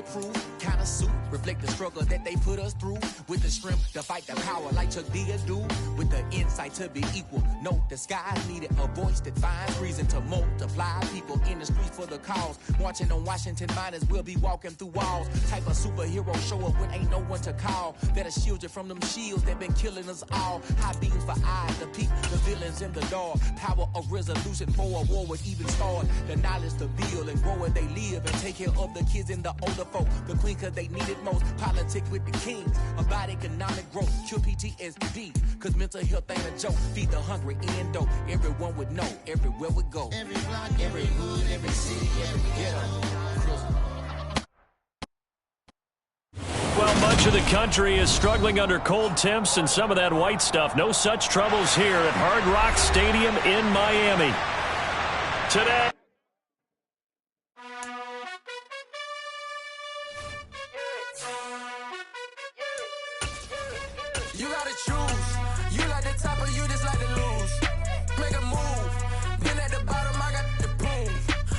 bulletproof kind of suit, reflect the struggle that they put us through, with the strength to fight the power like Chuck D do, with the insight to be equal. Note the skies needed a voice that finds reason to multiply people in the streets for the cause. Marching on Washington miners will be walking through walls. Type of superhero show up when ain't no one to call. That'll shield you from them shields that been killing us all. High beams for eyes to peek the villains in the dark. Power of resolution for a war would even start. The knowledge to build and grow where they live and take care of the kids and the older folk. The queen cause they need it most. Politics with the kings about economic growth. Cure PTSD cause mental health ain't a joke. Feed the hungry and dope. Everyone would know everywhere we go. Every block, every hood, every city, every ghetto. Well, much of the country is struggling under cold temps and some of that white stuff. No such troubles here at Hard Rock Stadium in Miami. Today. You gotta choose. You like the top or you just like to lose. Make a move. Then at the bottom I got the prove.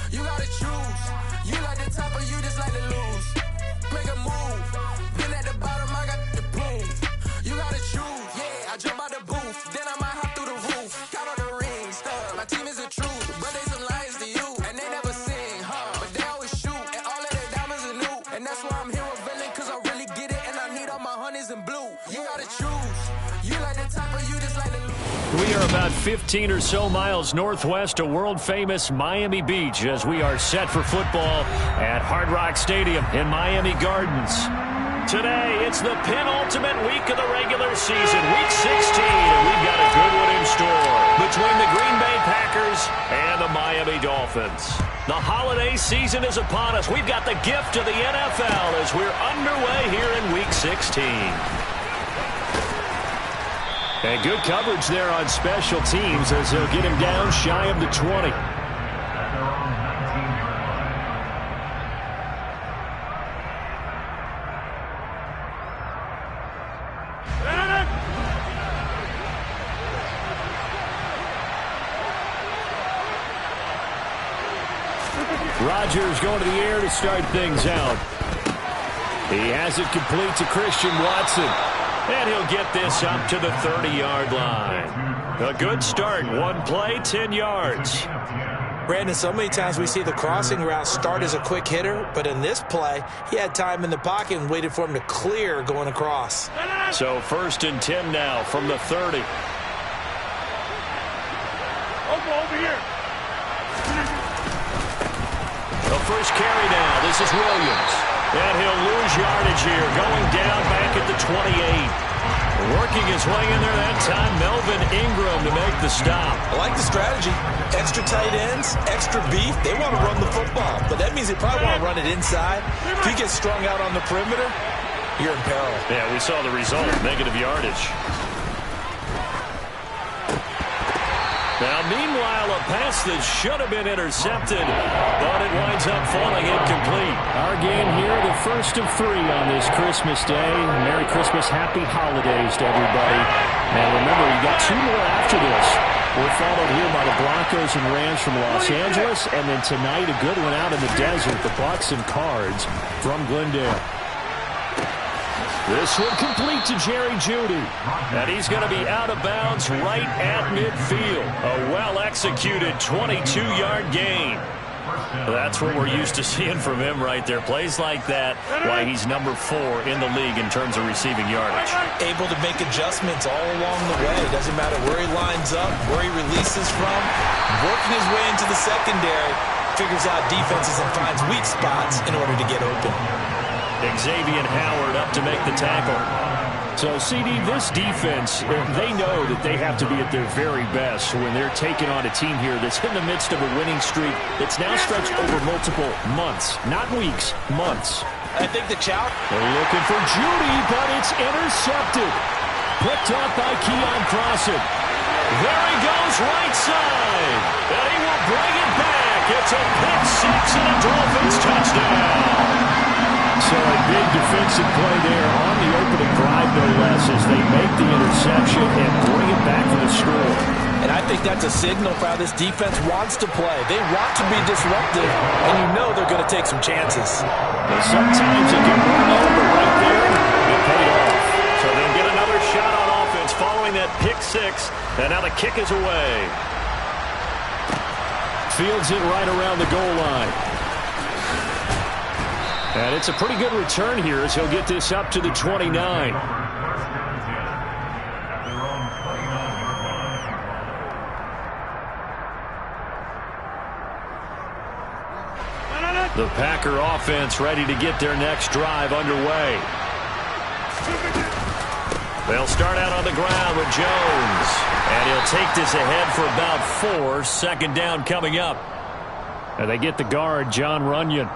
You gotta choose. You like the top or you just like to lose. Make a move. Then at the bottom I got the prove. You gotta choose. Yeah, I jump out the booth. Then I might hop through the roof. Count on the rings. Stuff. My team is the truth. But they some liars to you. And they never sing, huh? But they always shoot. And all of their diamonds are new. And that's why I'm here revealing. Cause I really get it. And I need all my honeys in blue. You gotta choose. You like the top or you just like the lose. We are about 15 or so miles northwest of world-famous Miami Beach as we are set for football at Hard Rock Stadium in Miami Gardens. Today, it's the penultimate week of the regular season, Week 16, and we've got a good one in store between the Green Bay Packers and the Miami Dolphins. The holiday season is upon us. We've got the gift of the NFL as we're underway here in Week 16. And good coverage there on special teams as they'll get him down shy of the 20. Rodgers going to the air to start things out. He has it complete to Christian Watson. And he'll get this up to the 30-yard line. A good start. One play, 10 yards. Brandon, so many times we see the crossing route start as a quick hitter, but in this play, he had time in the pocket and waited for him to clear going across. So 1st and 10 now from the 30. Over here. The first carry now. This is Williams. And he'll lose yardage here, going down back at the 28. Working his way in there that time, Melvin Ingram to make the stop. I like the strategy. Extra tight ends, extra beef. They want to run the football, but that means they probably want to run it inside. If he gets strung out on the perimeter, you're in peril. Yeah, we saw the result, negative yardage. Now, meanwhile, a pass that should have been intercepted, but it winds up falling incomplete. Our game here, the first of 3 on this Christmas Day. Merry Christmas, Happy Holidays to everybody. And remember, you got 2 more after this. We're followed here by the Broncos and Rams from Los Angeles, and then tonight a good one out in the desert, the Bucs and Cards from Glendale. This one complete to Jerry Jeudy. And he's going to be out of bounds right at midfield. A well-executed 22-yard gain. That's what we're used to seeing from him right there. Plays like that, why he's number 4 in the league in terms of receiving yardage. Able to make adjustments all along the way. Doesn't matter where he lines up, where he releases from. Working his way into the secondary, figures out defenses and finds weak spots in order to get open. Xavier Howard up to make the tackle. So, CD, this defense, they know that they have to be at their very best when they're taking on a team here that's in the midst of a winning streak that's now stretched over multiple months. Not weeks, months. I think the challenge... They're looking for Jeudy, but it's intercepted. Picked up by Keon Crossan. There he goes, right side. And he will bring it back. It's a pick 6 and a Dolphins touchdown. So a big defensive play there on the opening drive, no less, as they make the interception and bring it back for the score. And I think that's a signal for how this defense wants to play. They want to be disruptive, and you know they're going to take some chances. Well, sometimes it can run over right there. It paid off. So they'll get another shot on offense following that pick six, and now the kick is away. Fields it right around the goal line. And it's a pretty good return here as he'll get this up to the 29. The Packer offense ready to get their next drive underway. They'll start out on the ground with Jones. And he'll take this ahead for about 4. Second down coming up. And they get the guard, John Runyon.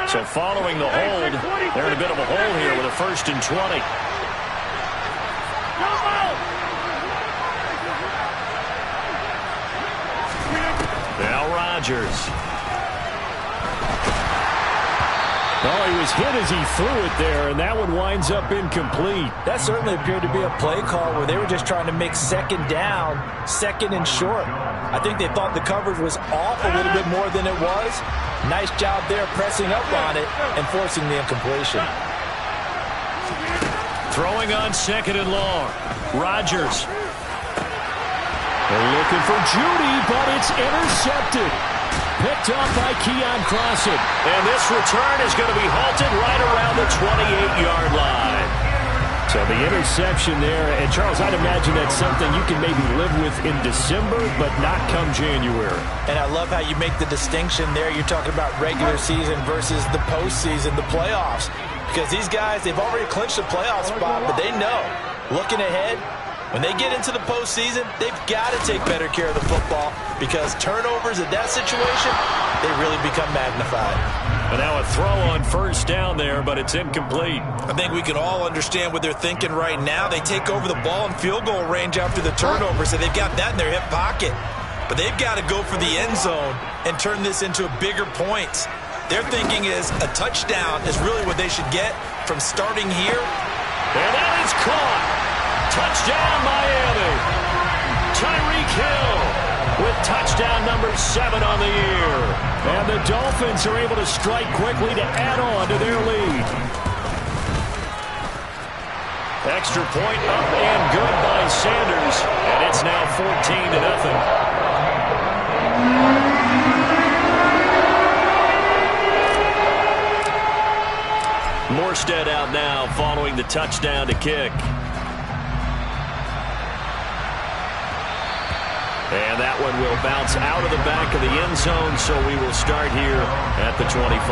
So following the hold, they're in a bit of a hole here with a 1st and 20. Now Rodgers. Oh, he was hit as he threw it there, and that one winds up incomplete. That certainly appeared to be a play call where they were just trying to make second down, second and short. I think they thought the coverage was off a little bit more than it was. Nice job there pressing up on it and forcing the incompletion. Throwing on 2nd and long. Rodgers. They're looking for Judy, but it's intercepted. Picked up by Keon Crossen. And this return is going to be halted right around the 28-yard line. So the interception there, and Charles, I'd imagine that's something you can maybe live with in December, but not come January. And I love how you make the distinction there. You're talking about regular season versus the postseason, the playoffs. Because these guys, they've already clinched the playoff spot, but they know, looking ahead, when they get into the postseason, they've got to take better care of the football because turnovers in that situation, they really become magnified. And now a throw on 1st down there, but it's incomplete. I think we can all understand what they're thinking right now. They take over the ball in field goal range after the turnover, so they've got that in their hip pocket. But they've got to go for the end zone and turn this into bigger points. Their thinking is a touchdown is really what they should get from starting here. And that is caught. Touchdown, Miami. Tyreek Hill with touchdown number 7 on the year. And the Dolphins are able to strike quickly to add on to their lead. Extra point up and good by Sanders. And it's now 14-0. Morstead out now following the touchdown to kick. And that one will bounce out of the back of the end zone, so we will start here at the 25.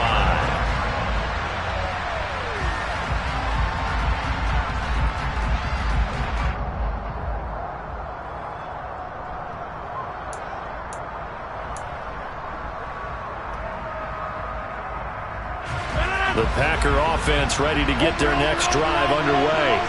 The Packer offense ready to get their next drive underway.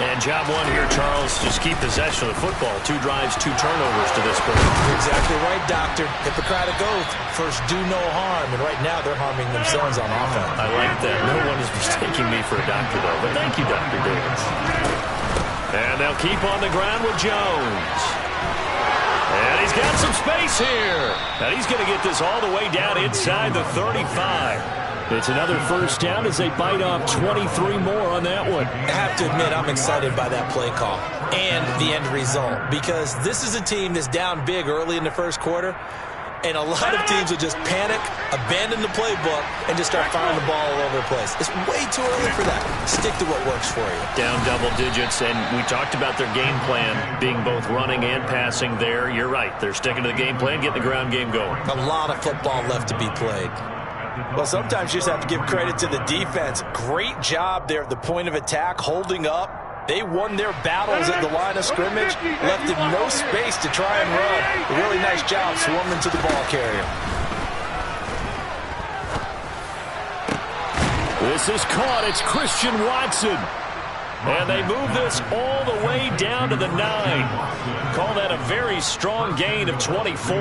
And job one here, Charles, just keep possession of the football. 2 drives, 2 turnovers to this point. You're exactly right, Doctor. Hippocratic oath. First, do no harm. And right now, they're harming themselves on offense. I like that. No one is mistaking me for a doctor, though. But thank you, Dr. Davis. And they'll keep on the ground with Jones. And he's got some space here. And he's going to get this all the way down inside the 35. It's another 1st down as they bite off 23 more on that one. I have to admit, I'm excited by that play call and the end result because this is a team that's down big early in the 1st quarter, and a lot of teams will just panic, abandon the playbook, and just start firing the ball all over the place. It's way too early for that. Stick to what works for you. Down double digits, and we talked about their game plan being both running and passing there. You're right. They're sticking to the game plan, getting the ground game going. A lot of football left to be played. Well, sometimes you just have to give credit to the defense. Great job there at the point of attack, holding up. They won their battles at the line of scrimmage, left him no space to try and run. A really nice job swarming to the ball carrier. This is caught. It's Christian Watson. And they move this all the way down to the 9. Call that a very strong gain of 24.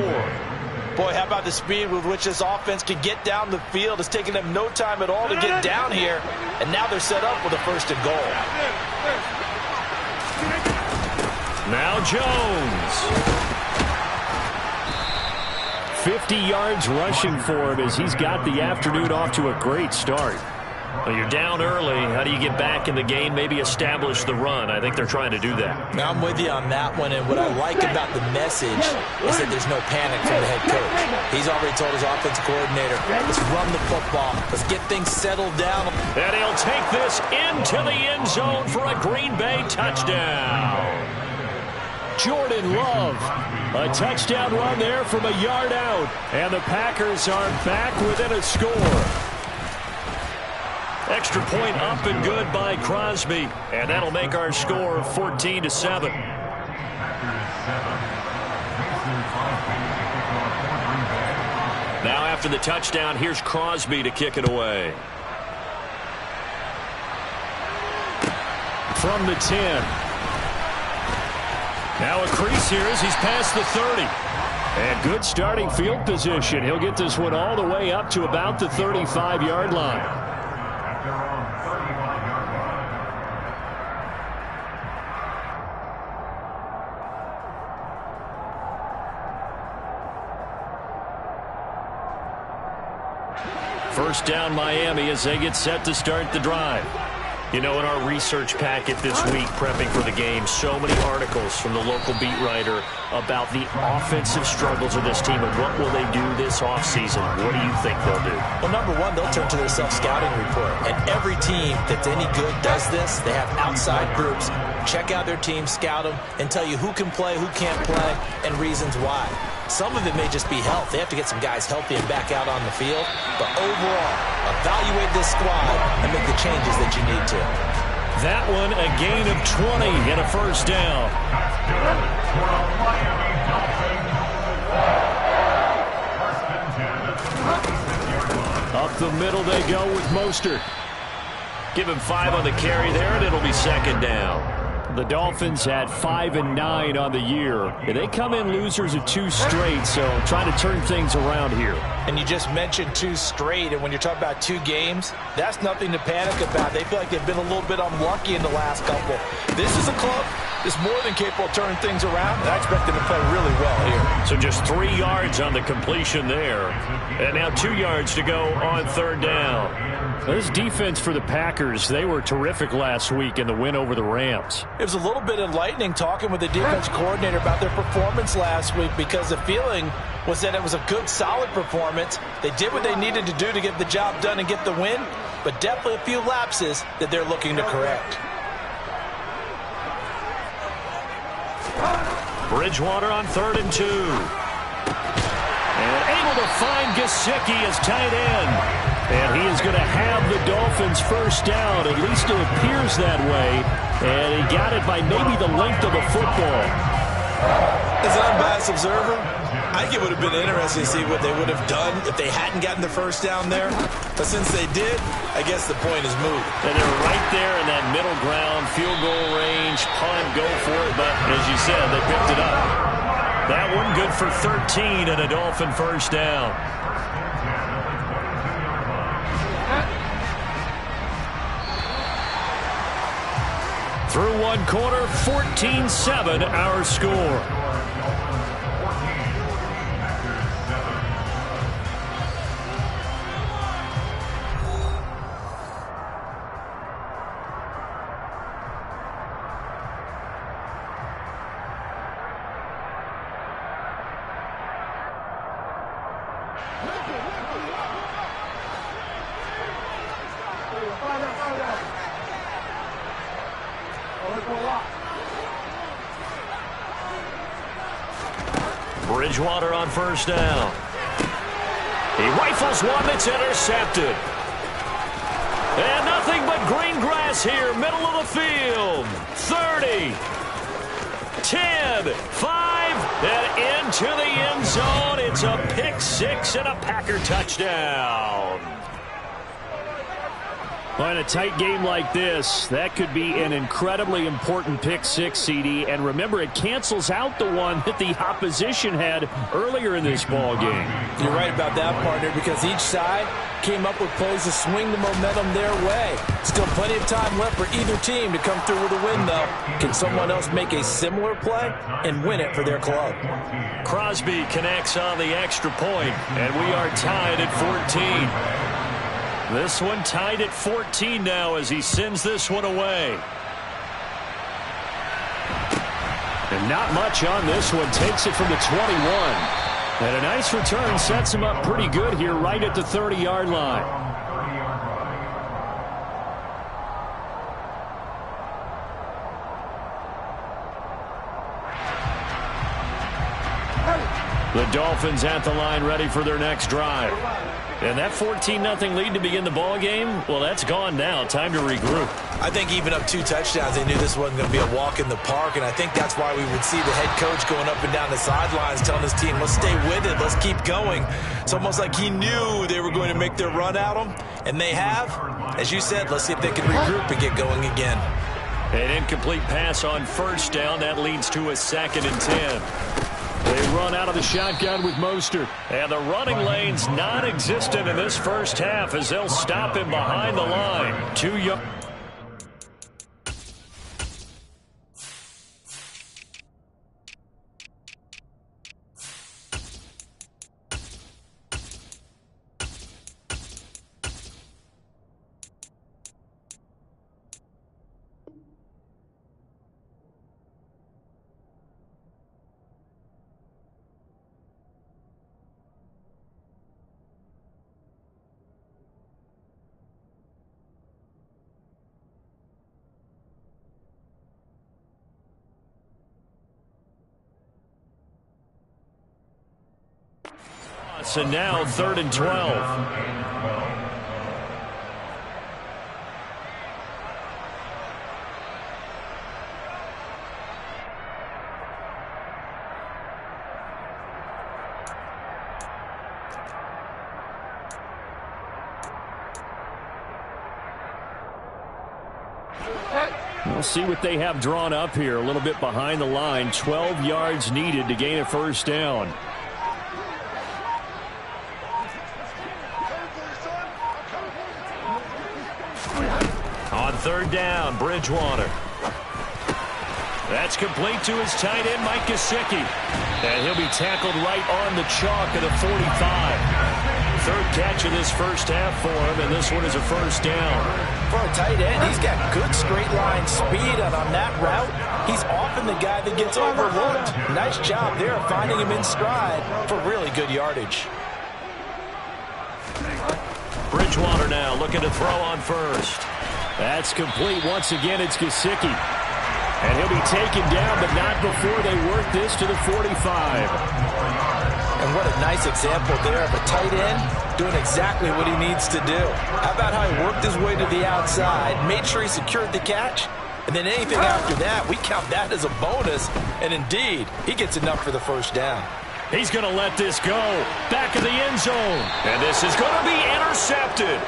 Boy, how about the speed with which this offense can get down the field? It's taken them no time at all to get down here. And now they're set up with a 1st and goal. Now Jones. 50 yards rushing for him as he's got the afternoon off to a great start. Well, you're down early. How do you get back in the game, maybe establish the run? I think they're trying to do that. Now, I'm with you on that one, and what I like about the message is that there's no panic from the head coach. He's already told his offensive coordinator, let's run the football. Let's get things settled down. And he'll take this into the end zone for a Green Bay touchdown. Jordan Love, a touchdown run there from a yard out. And the Packers are back within a score. Extra point up and good by Crosby. And that'll make our score 14-7. Now after the touchdown, here's Crosby to kick it away. From the 10. Now a crease here as he's past the 30. And good starting field position. He'll get this one all the way up to about the 35-yard line. First down Miami as they get set to start the drive. You know, in our research packet this week, prepping for the game, so many articles from the local beat writer about the offensive struggles of this team and what will they do this offseason. What do you think they'll do? Well, number one, they'll turn to their self-scouting report. And every team that's any good does this. They have outside groups. Check out their team, scout them, and tell you who can play, who can't play, and reasons why. Some of it may just be health. They have to get some guys healthy and back out on the field. But overall, evaluate this squad and make the changes that you need to. That one, a gain of 20 and a first down. Up the middle they go with Mostert. Give him 5 on the carry there, and it'll be second down. The Dolphins had 5-9 on the year. And they come in losers of 2 straight, so trying to turn things around here. And you just mentioned 2 straight, and when you're talking about 2 games, that's nothing to panic about. They feel like they've been a little bit unlucky in the last couple. This is a club that's more than capable of turning things around, and I expect them to play really well here. So just 3 yards on the completion there. And now 2 yards to go on third down. This defense for the Packers, they were terrific last week in the win over the Rams. It was a little bit enlightening talking with the defense coordinator about their performance last week because the feeling was that it was a good, solid performance. They did what they needed to do to get the job done and get the win, but definitely a few lapses that they're looking to correct. Bridgewater on 3rd and 2. And able to find Gesicki as tight end. And he is going to have the Dolphins first down. At least it appears that way. And he got it by maybe the length of the football. As an unbiased observer, I think it would have been interesting to see what they would have done if they hadn't gotten the first down there. But since they did, I guess the point is moved. And they're right there in that middle ground, field goal range, punt, go for it. But as you said, they picked it up. That one good for 13 and a Dolphin first down. Through one quarter, 14-7 our score. Bridgewater on first down. He rifles one that's intercepted. And nothing but green grass here, middle of the field. 30, 10, 5, and into the end zone. It's a pick 6 and a Packer touchdown. Well, in a tight game like this, that could be an incredibly important pick six, CD. And remember, it cancels out the one that the opposition had earlier in this ball game. You're right about that, partner, because each side came up with plays to swing the momentum their way. Still plenty of time left for either team to come through with a win, though. Can someone else make a similar play and win it for their club? Crosby connects on the extra point, and we are tied at 14. This one tied at 14 now as he sends this one away. And not much on this one. Takes it from the 21. And a nice return sets him up pretty good here right at the 30-yard line. The Dolphins at the line ready for their next drive. And that 14-0 lead to begin the ball game, well, that's gone now. Time to regroup. I think even up 2 touchdowns, they knew this wasn't going to be a walk in the park, and I think that's why we would see the head coach going up and down the sidelines telling his team, let's stay with it, let's keep going. It's almost like he knew they were going to make their run at him, and they have. As you said, let's see if they can regroup and get going again. An incomplete pass on first down. That leads to a 2nd and 10. They run out of the shotgun with Mostert. And the running lane's non-existent in this first half as they'll stop him behind the line. 2 yards. So now 3rd and 12. We'll see what they have drawn up here. A little bit behind the line. 12 yards needed to gain a first down. On 3rd down, Bridgewater. That's complete to his tight end, Mike Gesicki. And he'll be tackled right on the chalk at the 45. 3rd catch of this first half for him, and this one is a first down. For a tight end, he's got good straight line speed, and on that route, he's often the guy that gets overlooked. Nice job there of finding him in stride for really good yardage. Bridgewater now looking to throw on first. That's complete. Once again, it's Gesicki. And he'll be taken down, but not before they work this to the 45. And what a nice example there of a tight end doing exactly what he needs to do. How about how he worked his way to the outside, made sure he secured the catch, and then anything after that, we count that as a bonus. And indeed, he gets enough for the first down. He's going to let this go. Back in the end zone. And this is going to be intercepted.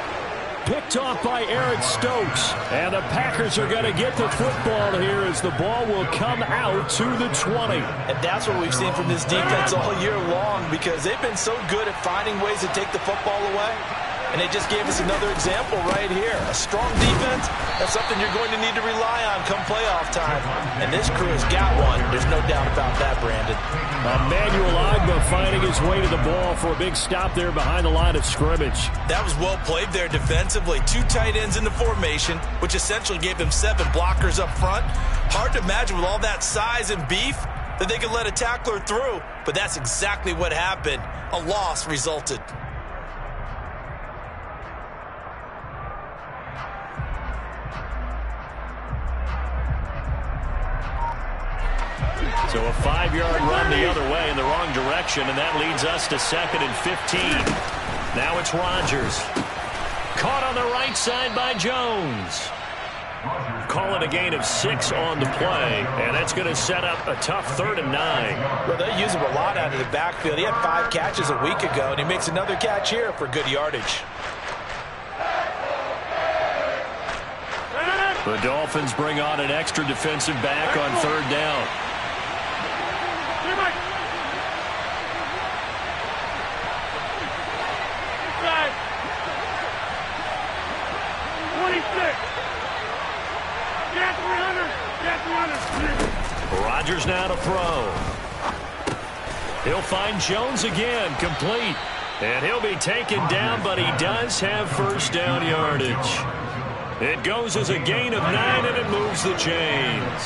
Picked off by Eric Stokes. And the Packers are going to get the football here as the ball will come out to the 20. And that's what we've seen from this defense all year long, because they've been so good at finding ways to take the football away. And they just gave us another example right here. A strong defense, that's something you're going to need to rely on come playoff time. And this crew has got one. There's no doubt about that, Brandon. Emmanuel Ogbah finding his way to the ball for a big stop there behind the line of scrimmage. That was well played there defensively. 2 tight ends in the formation, which essentially gave them 7 blockers up front. Hard to imagine with all that size and beef that they could let a tackler through. But that's exactly what happened. A loss resulted. So a 5-yard run the other way in the wrong direction, and that leads us to 2nd and 15. Now it's Rodgers. Caught on the right side by Jones. Call it a gain of 6 on the play, and that's going to set up a tough 3rd and 9. Well, they use him a lot out of the backfield. He had 5 catches a week ago, and he makes another catch here for good yardage. The Dolphins bring on an extra defensive back on third down. Rodgers now to throw. He'll find Jones again, complete. And he'll be taken down, but he does have first down yardage. It goes as a gain of 9, and it moves the chains.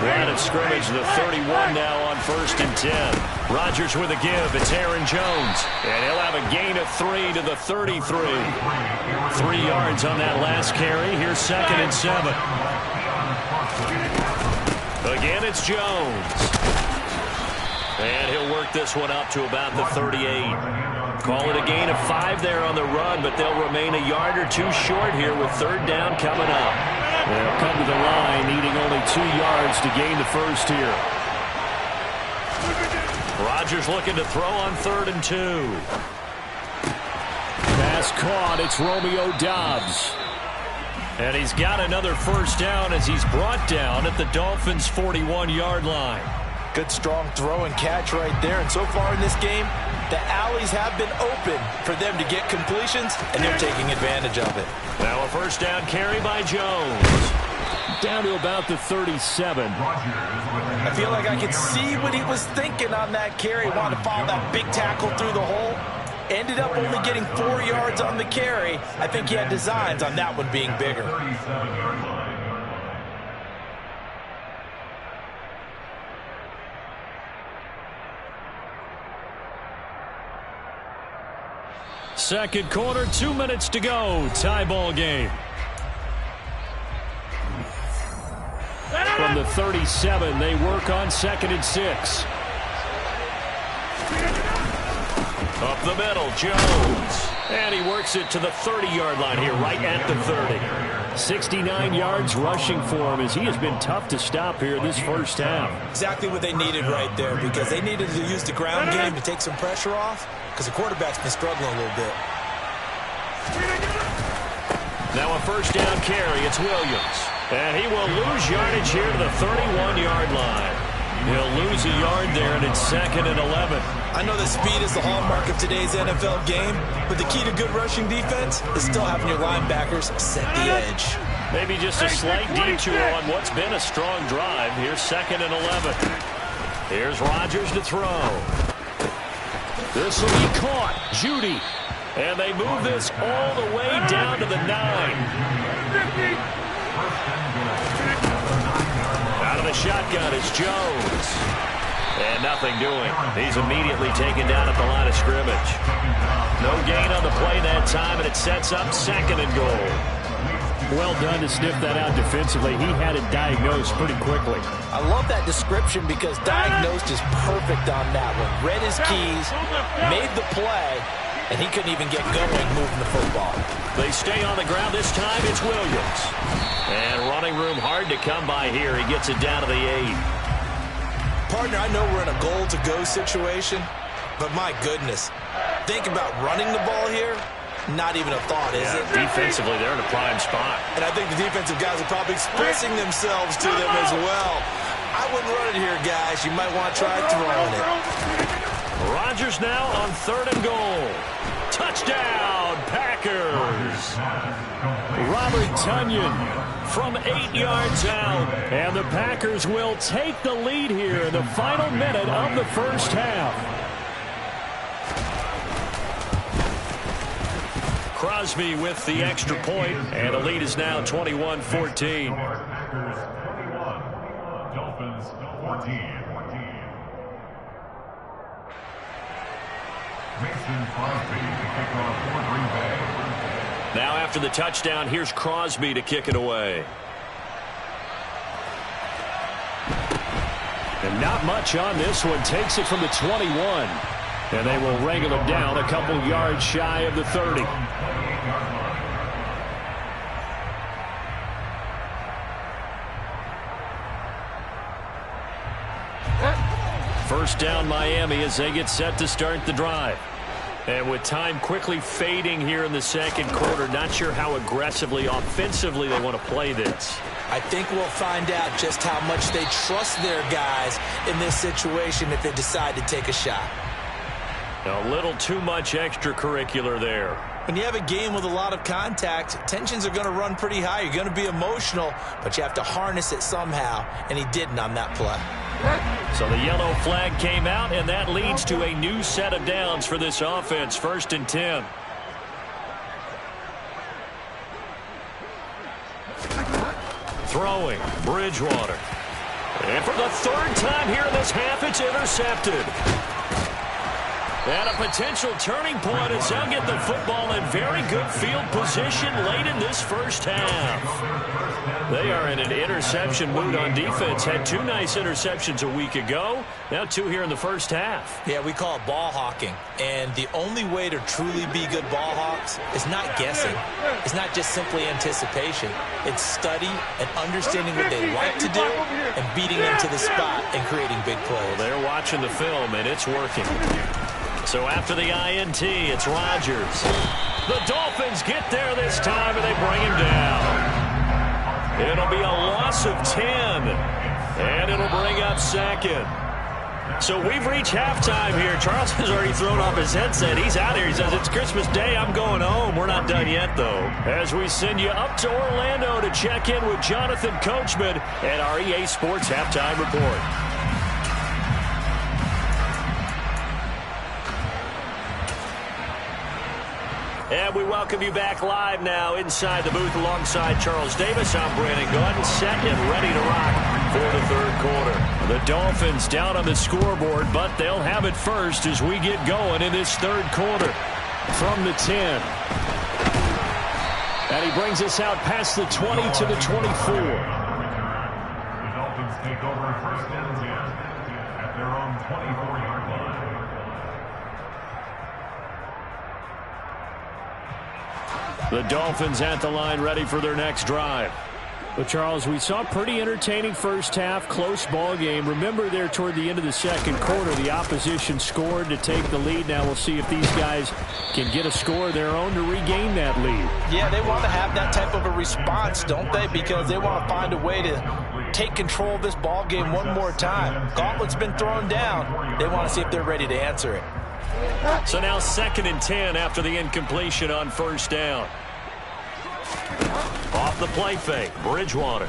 Line of scrimmage, the 31 now on 1st and 10. Rodgers with a give. It's Aaron Jones. And he'll have a gain of 3 to the 33. 3 yards on that last carry. Here's 2nd and 7. Again, it's Jones. And he'll work this one up to about the 38. Call it a gain of 5 there on the run, but they'll remain a yard or 2 short here with 3rd down coming up. They'll come to the line needing only 2 yards to gain the first here. Rodgers looking to throw on 3rd and 2. Pass caught. It's Romeo Doubs. And he's got another first down as he's brought down at the Dolphins' 41-yard line. Good strong throw and catch right there. And so far in this game, the alleys have been open for them to get completions, and they're taking advantage of it. Now a first down carry by Jones. Down to about the 37. I feel like I could see what he was thinking on that carry. Wanted to follow that big tackle through the hole. Ended up only getting 4 yards on the carry. I think he had designs on that one being bigger. Second quarter, 2 minutes to go. Tie ball game. From the 37, they work on 2nd and 6. Up the middle, Jones. And he works it to the 30-yard line here, right at the 30. 69 yards rushing for him as he has been tough to stop here this first half. Exactly what they needed right there, because they needed to use the ground game to take some pressure off, because the quarterback's been struggling a little bit. Now a first down carry. It's Williams. And he will lose yardage here to the 31-yard line. He'll lose a yard there, and it's 2nd and 11. I know that speed is the hallmark of today's NFL game, but the key to good rushing defense is still having your linebackers set the edge. Maybe just a slight detour on what's been a strong drive. Here's 2nd and 11. Here's Rodgers to throw. This will be caught. Judy. And they move this all the way down to the 9. Out of the shotgun is Jones. And nothing doing. He's immediately taken down at the line of scrimmage. No gain on the play that time, and it sets up 2nd and goal. Well done to sniff that out defensively. He had it diagnosed pretty quickly. I love that description because diagnosed is perfect on that one. Read his keys, made the play, and he couldn't even get going moving the football. They stay on the ground this time. It's Williams. And running room hard to come by here. He gets it down to the 8. Partner, I know we're in a goal-to-go situation, but my goodness, think about running the ball here. Not even a thought, is it? Defensively, they're in a prime spot. And I think the defensive guys are probably expressing themselves to them as well. I wouldn't run it here, guys. You might want to try throwing it. Rodgers now on 3rd and goal. Touchdown, Packers. Robert Tonyan from 8 yards out. And the Packers will take the lead here in the final minute of the first half. Crosby with the extra point, and the lead is now 21-14. Dolphins 14. Mason Crosby to kick off for Green Bay. Now after the touchdown, here's Crosby to kick it away. And not much on this one. Takes it from the 21. And they will wrangle him down a couple yards shy of the 30. First down Miami as they get set to start the drive. And with time quickly fading here in the second quarter, not sure how aggressively, offensively they want to play this. I think we'll find out just how much they trust their guys in this situation if they decide to take a shot. A little too much extracurricular there. When you have a game with a lot of contact, tensions are going to run pretty high. You're going to be emotional, but you have to harness it somehow, and he didn't on that play. So the yellow flag came out, and that leads to a new set of downs for this offense. 1st and 10. Throwing, Bridgewater. And for the 3rd time here in this half, it's intercepted. And a potential turning point as they'll get the football in very good field position late in this first half. They are in an interception mood on defense. Had 2 nice interceptions a week ago. Now 2 here in the first half. Yeah, we call it ball hawking. And the only way to truly be good ball hawks is not guessing. It's not just simply anticipation. It's study and understanding what they like to do and beating them to the spot and creating big plays. Well, they're watching the film, and it's working. So after the INT, it's Rodgers. The Dolphins get there this time, and they bring him down. It'll be a loss of 10, and it'll bring up 2nd. So we've reached halftime here. Charles has already thrown off his headset. He's out here. He says, it's Christmas Day. I'm going home. We're not done yet, though. As we send you up to Orlando to check in with Jonathan Coachman at our EA Sports Halftime Report. And we welcome you back live now inside the booth alongside Charles Davis. I'm Brandon Gaudin, set and ready to rock for the 3rd quarter. The Dolphins down on the scoreboard, but they'll have it first as we get going in this 3rd quarter. From the 10. And he brings us out past the 20 to the 24. The Dolphins take over 1st and 10 at their own 24-yard line. The Dolphins at the line ready for their next drive. Well, Charles, we saw a pretty entertaining first half, close ball game. Remember there toward the end of the second quarter, the opposition scored to take the lead. Now we'll see if these guys can get a score of their own to regain that lead. Yeah, they want to have that type of a response, don't they? Because they want to find a way to take control of this ball game one more time. Gauntlet's been thrown down. They want to see if they're ready to answer it. So now 2nd and 10 after the incompletion on 1st down. Off the play fake, Bridgewater.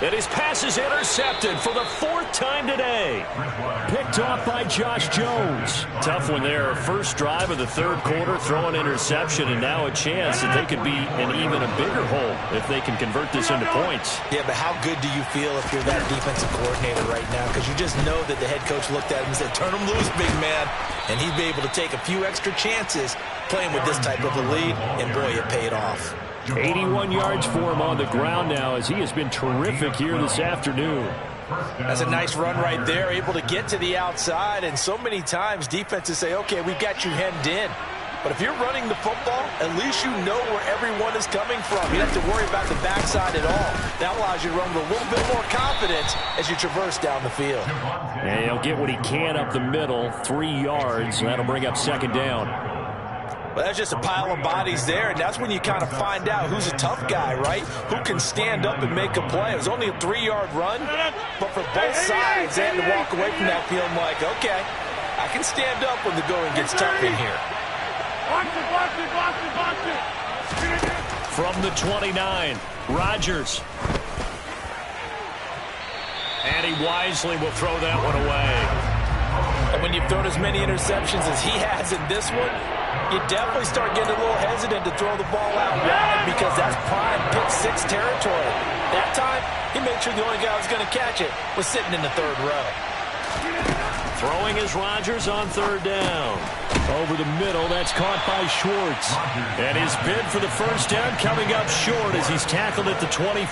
And his pass is intercepted for the 4th time today. Picked off by Josh Jones. Tough one there. First drive of the 3rd quarter, throw an interception, and now a chance that they could be in even a bigger hole if they can convert this into points. Yeah, but how good do you feel if you're that defensive coordinator right now? Because you just know that the head coach looked at him and said, turn him loose, big man. And he'd be able to take a few extra chances playing with this type of a lead, and boy, it paid off. 81 yards for him on the ground now as he has been terrific here this afternoon. That's a nice run right there, able to get to the outside, and so many times defenses say, okay, we've got you hemmed in. But if you're running the football, at least you know where everyone is coming from. You don't have to worry about the backside at all. That allows you to run with a little bit more confidence as you traverse down the field. And he'll get what he can up the middle, 3 yards. That'll bring up 2nd down. Well, that's just a pile of bodies there, and that's when you kind of find out who's a tough guy, right? Who can stand up and make a play. It was only a 3-yard run, but for both sides, they had to walk away from that feeling like, okay, I can stand up when the going gets tough in here. From the 29, Rodgers. And he wisely will throw that one away. And when you've thrown as many interceptions as he has in this one, you definitely start getting a little hesitant to throw the ball out wide because that's prime pick-6 territory. That time, he made sure the only guy who was going to catch it was sitting in the 3rd row. Throwing is Rodgers on 3rd down. Over the middle, that's caught by Schwartz. And his bid for the 1st down coming up short as he's tackled at the 25.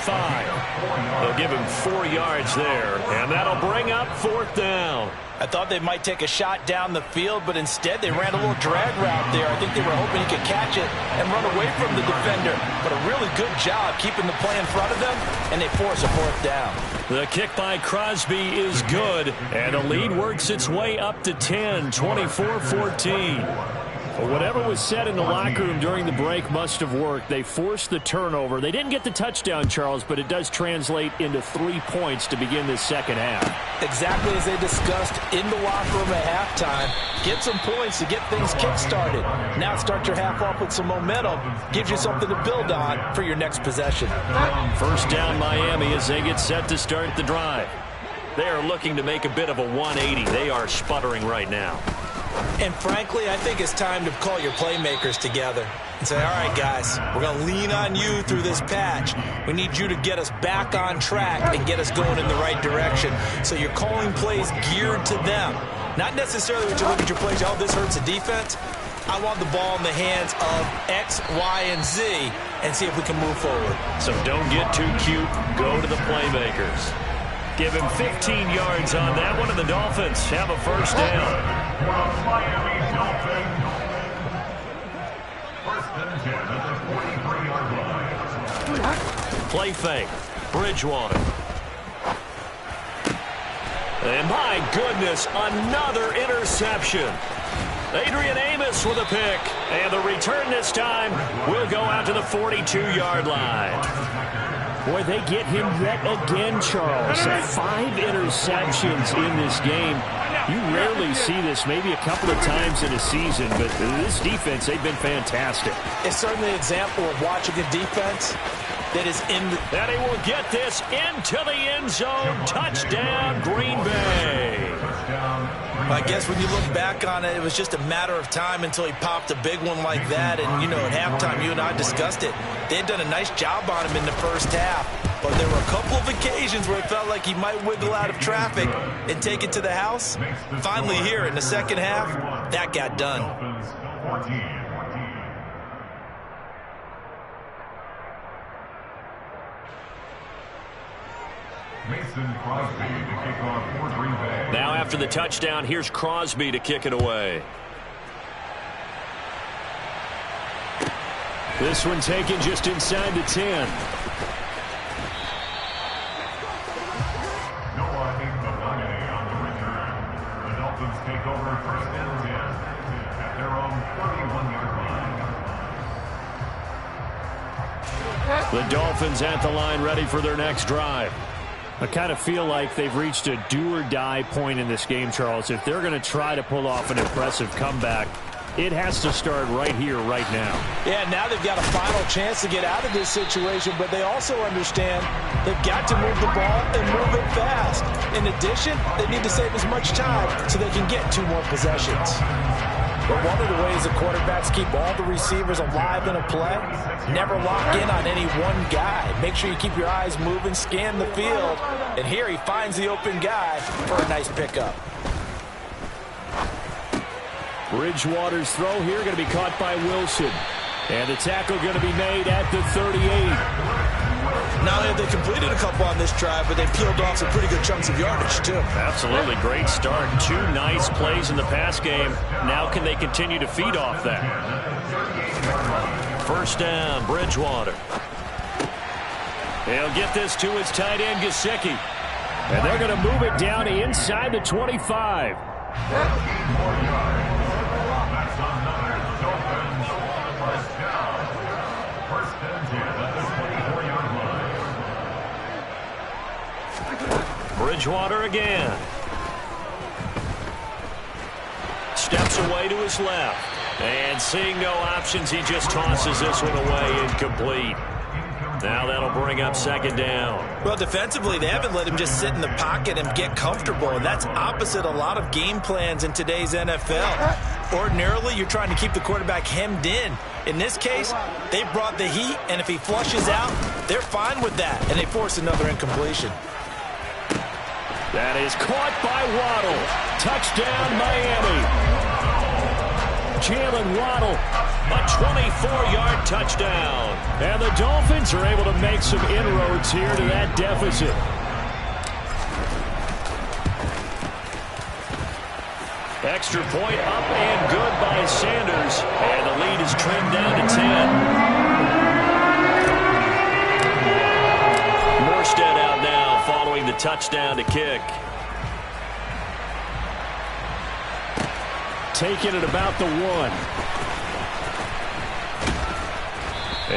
They'll give him 4 yards there, and that'll bring up up 4th down. I thought they might take a shot down the field, but instead they ran a little drag route there. I think they were hoping he could catch it and run away from the defender. But a really good job keeping the play in front of them, and they force a 4th down. The kick by Crosby is good, and the lead works its way up to 10, 24-14. Well, whatever was said in the locker room during the break must have worked. They forced the turnover. They didn't get the touchdown, Charles, but it does translate into 3 points to begin this second half. Exactly as they discussed in the locker room at halftime. Get some points to get things kick-started. Now start your half off with some momentum. Gives you something to build on for your next possession. First down Miami as they get set to start the drive. They are looking to make a bit of a 180. They are sputtering right now. And frankly, I think it's time to call your playmakers together and say, all right, guys, we're going to lean on you through this patch. We need you to get us back on track and get us going in the right direction. So you're calling plays geared to them. Not necessarily when you look at your plays, oh, this hurts the defense. I want the ball in the hands of X, Y, and Z and see if we can move forward. So don't get too cute. Go to the playmakers. Give him 15 yards on that one, and the Dolphins have a first down. Miami Dolphins. First and 10 at the 43-yard line. Play fake. Bridgewater. And my goodness, another interception. Adrian Amos with a pick. And the return this time will go out to the 42-yard line. Boy, they get him yet again, Charles. 5 interceptions in this game. You rarely see this, maybe a couple of times in a season, but this defense, they've been fantastic. It's certainly an example of watching a defense that is in the... And he will get this into the end zone. Touchdown, Green Bay. I guess when you look back on it, it was just a matter of time until he popped a big one like that. And, you know, at halftime, you and I discussed it. They had done a nice job on him in the first half. But there were a couple of occasions where it felt like he might wiggle out of traffic and take it to the house. Finally here in the second half, that got done. Now after the touchdown, here's Crosby to kick it away. This one taken just inside the 10. On the return. The Dolphins take over first and 10 at their own 41-yard line. The Dolphins at the line, ready for their next drive. I kind of feel like they've reached a do-or-die point in this game, Charles. If they're going to try to pull off an impressive comeback, it has to start right here, right now. Yeah, now they've got a final chance to get out of this situation, but they also understand they've got to move the ball and move it fast. In addition, they need to save as much time so they can get 2 more possessions. But one of the ways the quarterbacks keep all the receivers alive in a play, never lock in on any one guy. Make sure you keep your eyes moving, scan the field, and here he finds the open guy for a nice pickup. Bridgewater's throw here going to be caught by Wilson. And the tackle going to be made at the 38. Not only have they completed a couple on this drive, but they peeled off some pretty good chunks of yardage, too. Absolutely. Great start. 2 nice plays in the pass game. Now can they continue to feed off that? First down, Bridgewater. He'll get this to his tight end, Gesicki. And they're going to move it down to inside the 25. That's another Dolphins first down. First and 10 at the 24-yard line. Bridgewater again. Steps away to his left. And seeing no options, he just tosses this one away, incomplete. Now that'll bring up second down. Well, defensively, they haven't let him just sit in the pocket and get comfortable, and that's opposite a lot of game plans in today's NFL. Ordinarily, you're trying to keep the quarterback hemmed in. In this case, they brought the heat, and if he flushes out, they're fine with that, and they force another incompletion. That is caught by Waddle. Touchdown, Miami. Jalen Waddle, a 24-yard touchdown. And the Dolphins are able to make some inroads here to that deficit. Extra point up and good by Sanders. And the lead is trimmed down to 10. Morstead out now following the touchdown to kick. Taking it about the 1.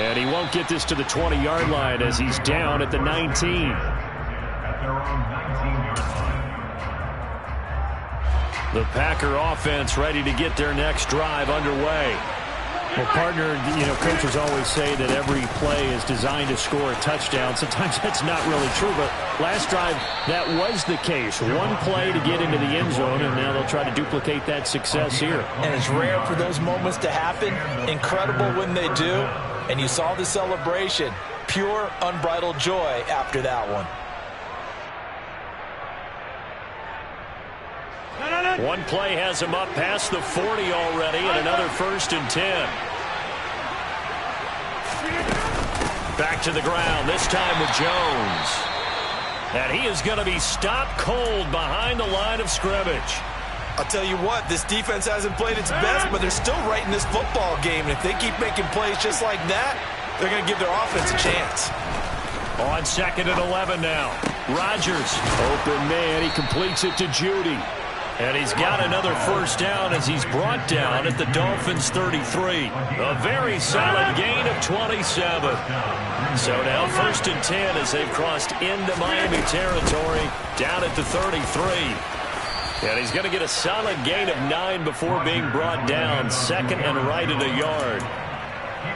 And he won't get this to the 20-yard line as he's down at the 19. At their own 19-yard line. The Packer offense ready to get their next drive underway. Well, partner, coaches always say that every play is designed to score a touchdown. Sometimes that's not really true, but last drive, that was the case. One play to get into the end zone, and now they'll try to duplicate that success here. And it's rare for those moments to happen. Incredible when they do. And you saw the celebration. Pure, unbridled joy after that one. One play has him up past the 40 already, and another 1st and 10. Back to the ground, this time with Jones. And he is going to be stopped cold behind the line of scrimmage. I'll tell you what, this defense hasn't played its best, but they're still right in this football game. And if they keep making plays just like that, they're going to give their offense a chance. On 2nd and 11 now. Rodgers, open man, he completes it to Judy. And he's got another 1st down as he's brought down at the Dolphins' 33. A very solid gain of 27. So now 1st and 10 as they've crossed into Miami territory down at the 33. And he's going to get a solid gain of 9 before being brought down. 2nd and right at a yard.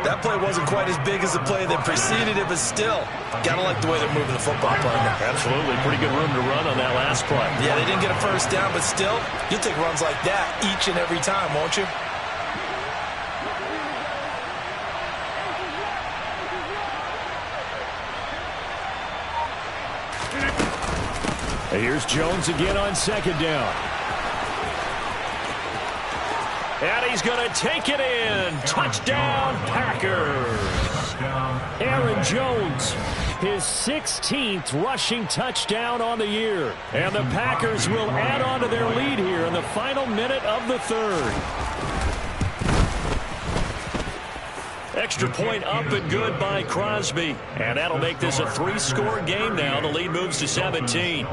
That play wasn't quite as big as the play that preceded it, but still, got to like the way they're moving the football, partner. Absolutely. Pretty good room to run on that last play. Yeah, they didn't get a 1st down, but still, you'll take runs like that each and every time, won't you? Here's Jones again on 2nd down. And he's going to take it in. Touchdown, Packers. Aaron Jones, his 16th rushing touchdown on the year. And the Packers will add on to their lead here in the final minute of the 3rd. Extra point up and good by Crosby. And that'll make this a 3-score game now. The lead moves to 17.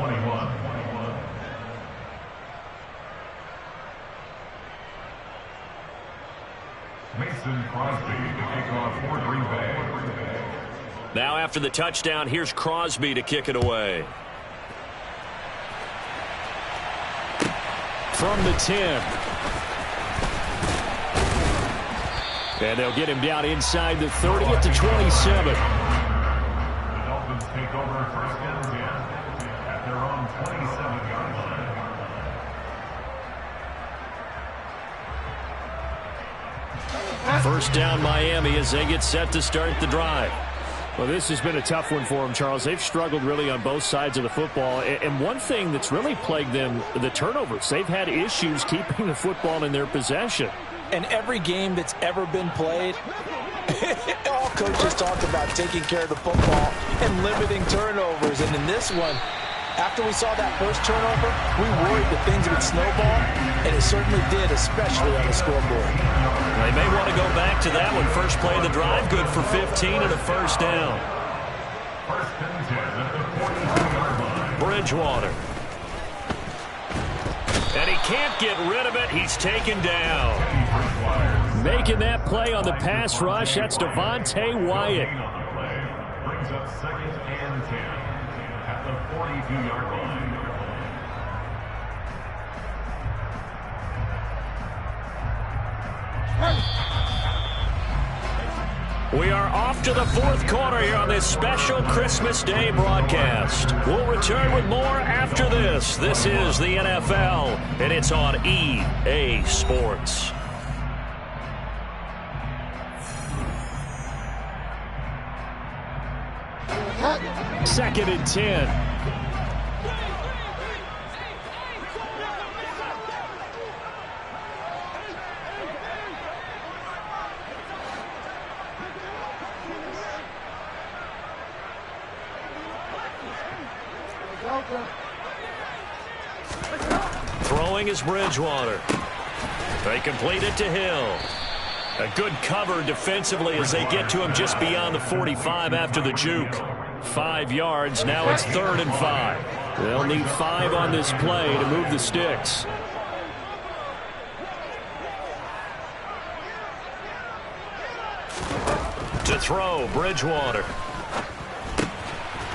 Mason Crosby to kick off for Green Bay. Now after the touchdown, here's Crosby to kick it away. From the 10. And they'll get him down inside the 30 at the 27. The Dolphins take over 1st and 10 at their own 27-yard line. 1st down Miami as they get set to start the drive. Well, this has been a tough one for them, Charles. They've struggled really on both sides of the football. And one thing that's really plagued them, the turnovers. They've had issues keeping the football in their possession. And every game that's ever been played, all coaches talk about taking care of the football and limiting turnovers. And in this one, after we saw that first turnover, we worried that things would snowball, and it certainly did, especially on the scoreboard. They may want to go back to that one. First play of the drive, good for 15 and a 1st down. 1st and 10 at the 42-yard line. Bridgewater. And he can't get rid of it. He's taken down. Making that play on the pass rush, that's Devontae Wyatt. Brings up 2nd and 10 at the 42-yard line. We are off to the 4th quarter here on this special Christmas Day broadcast. We'll return with more after this. This is the NFL, and it's on EA Sports. Second and 10. Throwing is Bridgewater. They complete it to Hill. A good cover defensively as they get to him just beyond the 45 after the juke. 5 yards. Now it's 3rd and 5. They'll need 5 on this play to move the sticks. To throw, Bridgewater.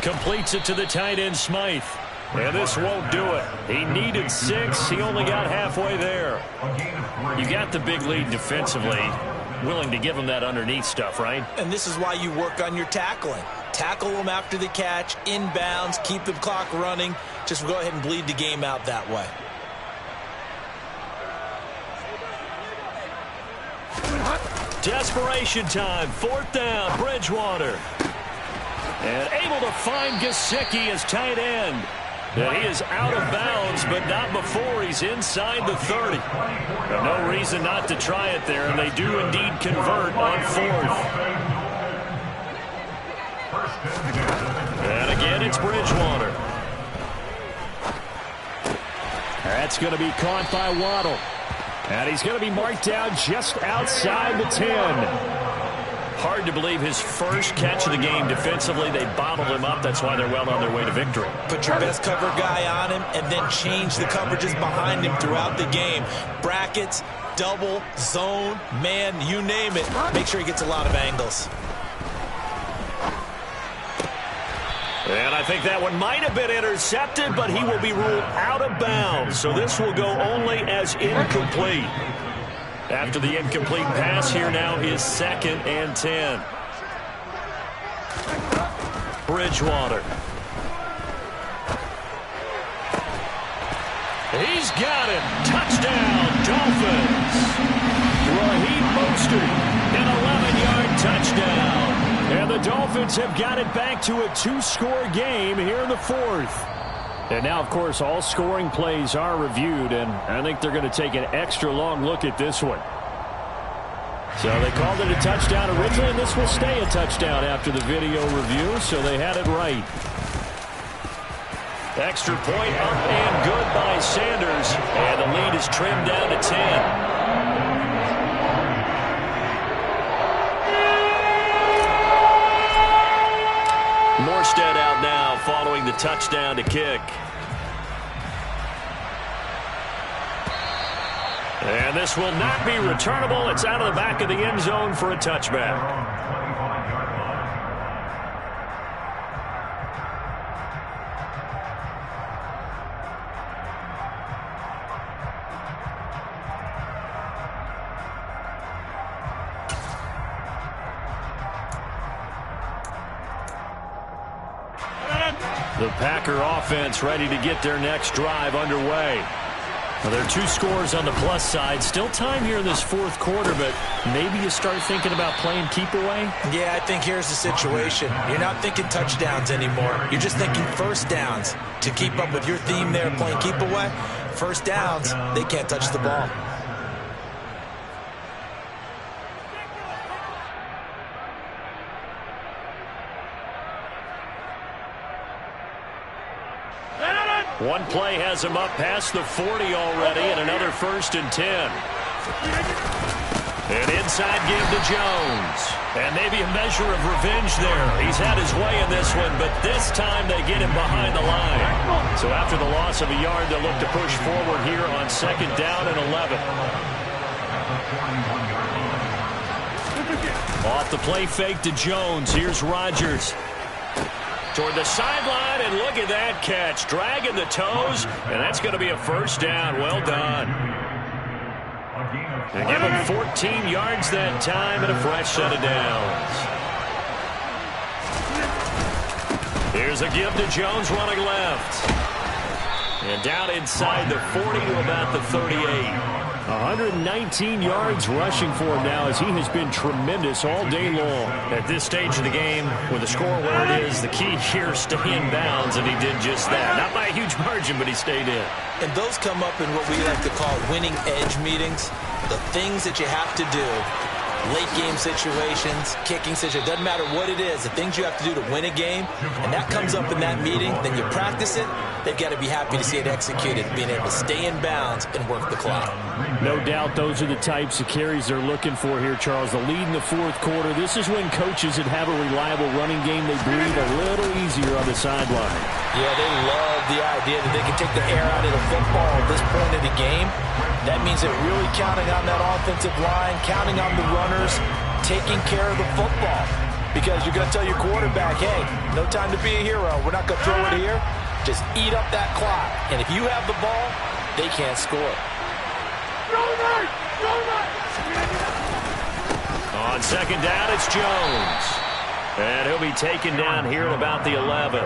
Completes it to the tight end, Smythe. And this won't do it. He needed 6. He only got halfway there. You got the big lead defensively. Willing to give him that underneath stuff, right? And this is why you work on your tackling. Tackle them after the catch, inbounds, keep the clock running. Just go ahead and bleed the game out that way. Desperation time. 4th down, Bridgewater. And able to find Gesicki as tight end. And he is out of bounds, but not before he's inside the 30. No reason not to try it there, and they do indeed convert on 4th. And again, it's Bridgewater. That's going to be caught by Waddle. And he's going to be marked down just outside the 10. Hard to believe his first catch of the game defensively. They bottled him up. That's why they're well on their way to victory. Put your best cover guy on him and then change the coverages behind him throughout the game. Brackets, double, zone, man, you name it. Make sure he gets a lot of angles. And I think that one might have been intercepted, but he will be ruled out of bounds. So this will go only as incomplete. After the incomplete pass, here now is 2nd and 10. Bridgewater. He's got it. Touchdown, Dolphins. Raheem Mostert, an 11-yard touchdown. And the Dolphins have got it back to a 2-score game here in the 4th. And now, of course, all scoring plays are reviewed, and I think they're going to take an extra long look at this one. So they called it a touchdown originally, and this will stay a touchdown after the video review, so they had it right. Extra point up and good by Sanders, and the lead is trimmed down to 10. Morstead out now following the touchdown to kick. And this will not be returnable. It's out of the back of the end zone for a touchback. The Packer offense ready to get their next drive underway. Well, there are 2 scores on the plus side. Still time here in this 4th quarter, but maybe you start thinking about playing keep away? Yeah, I think here's the situation. You're not thinking touchdowns anymore. You're just thinking first downs. To keep up with your theme there, playing keep away, first downs, they can't touch the ball. One play has him up past the 40 already, and another 1st and 10. An inside give to Jones. And maybe a measure of revenge there. He's had his way in this one, but this time they get him behind the line. So after the loss of a yard, they'll look to push forward here on 2nd down and 11. Off the play fake to Jones. Here's Rodgers. Toward the sideline, and look at that catch. Dragging the toes, and that's going to be a 1st down. Well done. They give him 14 yards that time and a fresh set of downs. Here's a give to Jones running left. And down inside the 40 to about the 38. 119 yards rushing for him now as he has been tremendous all day long. At this stage of the game, with the score where it is, the key here is stay in bounds, and he did just that. Not by a huge margin, but he stayed in. And those come up in what we like to call winning edge meetings. The things that you have to do late game situations, kicking situations, doesn't matter what it is, the things you have to do to win a game, and that comes up in that meeting, then you practice it, they've got to be happy to see it executed, being able to stay in bounds and work the clock. No doubt those are the types of carries they're looking for here, Charles. The lead in the fourth quarter. This is when coaches that have a reliable running game, they breathe a little easier on the sideline. Yeah, they love the idea that they can take the air out of the football at this point of the game. That means they're really counting on that offensive line, counting on the runners, taking care of the football. Because you're going to tell your quarterback, hey, no time to be a hero. We're not going to throw it here. Just eat up that clock. And if you have the ball, they can't score. On second down, it's Jones. And he'll be taken down here at about the 11.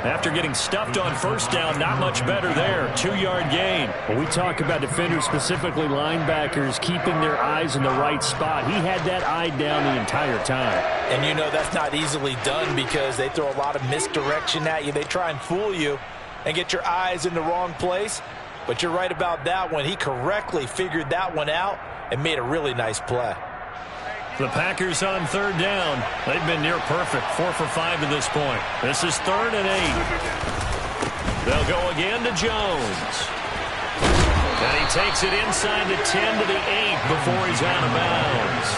After getting stuffed on first down, not much better there. 2-yard gain. When we talk about defenders, specifically linebackers, keeping their eyes in the right spot, he had that eye down the entire time. And you know that's not easily done because they throw a lot of misdirection at you. They try and fool you and get your eyes in the wrong place. But you're right about that one. He correctly figured that one out and made a really nice play. The Packers on third down. They've been near perfect. 4 for 5 to this point. This is 3rd and 8. They'll go again to Jones. And he takes it inside the 10 to the 8 before he's out of bounds.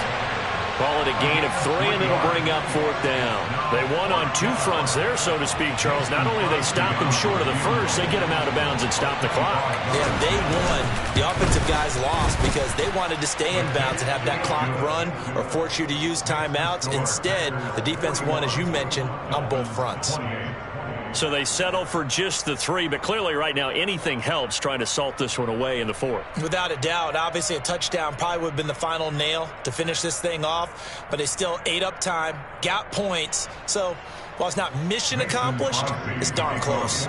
Call it a gain of 3, and it'll bring up 4th down. They won on 2 fronts there, so to speak, Charles. Not only do they stop them short of the first, they get them out of bounds and stop the clock. Yeah, they won. The offensive guys lost because they wanted to stay in bounds and have that clock run or force you to use timeouts. Instead, the defense won, as you mentioned, on both fronts. So they settle for just the 3, but clearly right now anything helps trying to salt this one away in the 4th. Without a doubt, obviously a touchdown probably would have been the final nail to finish this thing off, but they still ate up time, got points. So while it's not mission accomplished, it's darn close.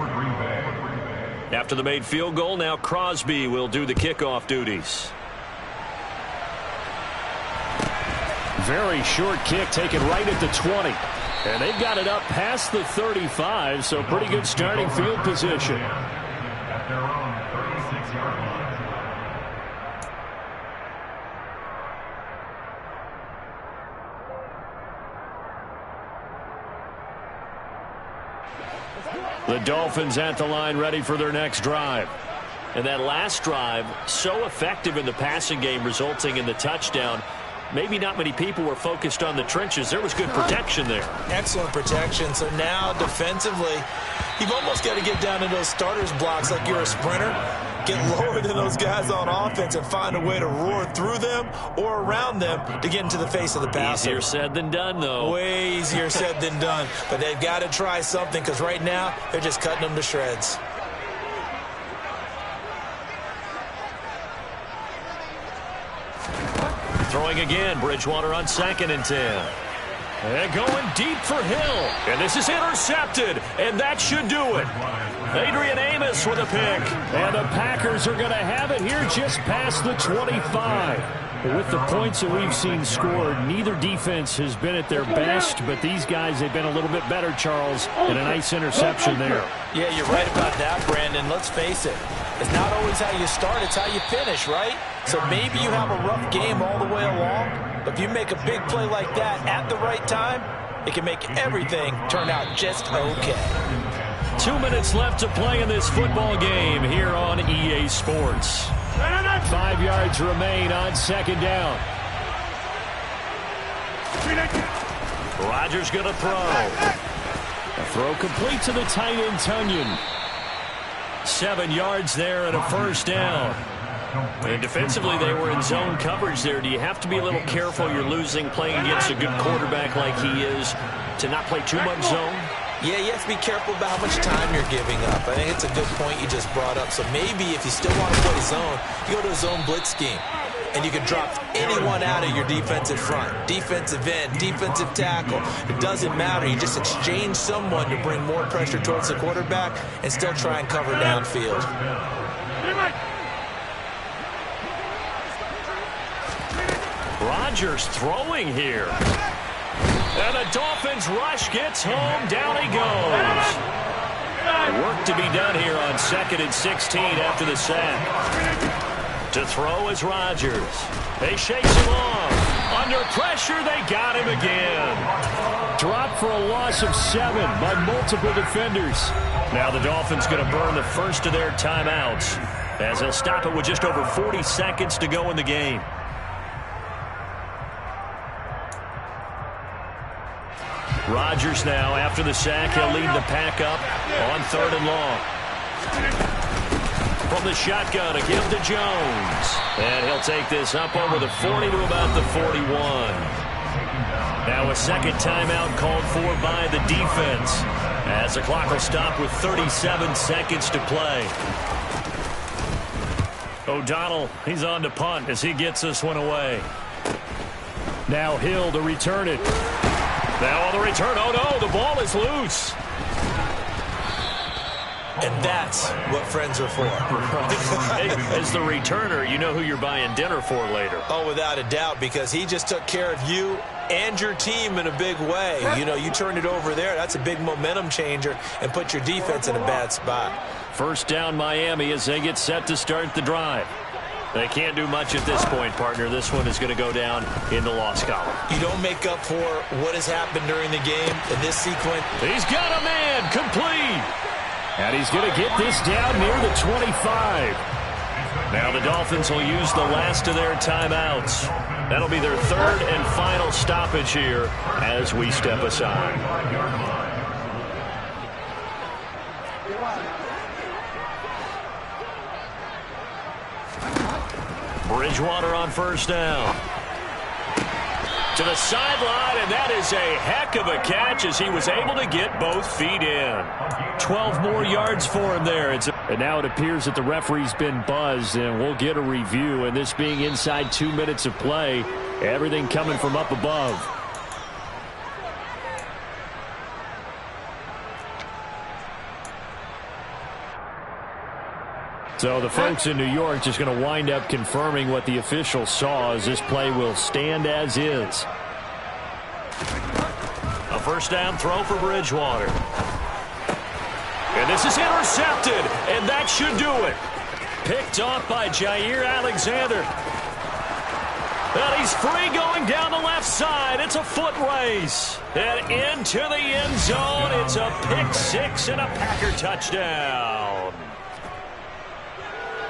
After the made field goal, now Crosby will do the kickoff duties. Very short kick taken right at the 20. And they've got it up past the 35, so pretty good starting field position. At their own 36-yard line. The Dolphins at the line ready for their next drive. And that last drive, so effective in the passing game, resulting in the touchdown. Maybe not many people were focused on the trenches. There was good protection there. Excellent protection. So now defensively, you've almost got to get down to those starters blocks like you're a sprinter. Get lower than those guys on offense and find a way to roar through them or around them to get into the face of the passer. Easier said than done, though. Way easier said than done. But they've got to try something because right now they're just cutting them to shreds. Throwing again, Bridgewater on 2nd and 10. And going deep for Hill. And this is intercepted. And that should do it. Adrian Amos with a pick. And the Packers are going to have it here just past the 25. With the points that we've seen scored, neither defense has been at their best, but these guys, they've been a little bit better, Charles, and a nice interception there. Yeah, you're right about that, Brandon. Let's face it. It's not always how you start, it's how you finish, right? So maybe you have a rough game all the way along, but if you make a big play like that at the right time, it can make everything turn out just okay. 2 minutes left to play in this football game here on EA Sports. 5 yards remain on 2nd down. Rodgers going to throw. A throw complete to the tight end, Tunyon. 7 yards there and a 1st down. And defensively, they were in zone coverage there. Do you have to be a little careful? You're losing, playing against a good quarterback like he is, to not play too much zone? Yeah, you have to be careful about how much time you're giving up. I think it's a good point you just brought up. So maybe if you still want to play zone, you go to a zone blitz scheme. And you can drop anyone out of your defensive front. Defensive end, defensive tackle. It doesn't matter. You just exchange someone to bring more pressure towards the quarterback and still try and cover downfield. Rodgers throwing here. And the Dolphins rush gets home. Down he goes. Work to be done here on 2nd and 16 after the sack. To throw is Rodgers. They shakes him off. Under pressure, they got him again. Dropped for a loss of 7 by multiple defenders. Now the Dolphins going to burn the first of their timeouts as they'll stop it with just over 40 seconds to go in the game. Rodgers now, after the sack, he'll lead the pack up on 3rd and long. From the shotgun, a give to Jones. And he'll take this up over the 40 to about the 41. Now a second timeout called for by the defense, as the clock will stop with 37 seconds to play. O'Donnell, he's on to punt as he gets this one away. Now Hill to return it. Now on the return, oh no, the ball is loose. And that's what friends are for. Hey, as the returner, you know who you're buying dinner for later. Oh, without a doubt, because he just took care of you and your team in a big way. You know, you turned it over there. That's a big momentum changer and put your defense in a bad spot. First down Miami as they get set to start the drive. They can't do much at this point, partner. This one is going to go down in the loss column. You don't make up for what has happened during the game in this sequence. He's got a man complete. And he's going to get this down near the 25. Now the Dolphins will use the last of their timeouts. That'll be their 3rd and final stoppage here as we step aside. Bridgewater on first down. To the sideline, and that is a heck of a catch as he was able to get both feet in. 12 more yards for him there. And now it appears that the referee's been buzzed, and we'll get a review. And this being inside 2 minutes of play, everything coming from up above. So the folks in New York just going to wind up confirming what the officials saw, as this play will stand as is. A first down throw for Bridgewater. And this is intercepted, and that should do it. Picked off by Jair Alexander. And he's free going down the left side. It's a foot race. And into the end zone. It's a pick six and a Packer touchdown.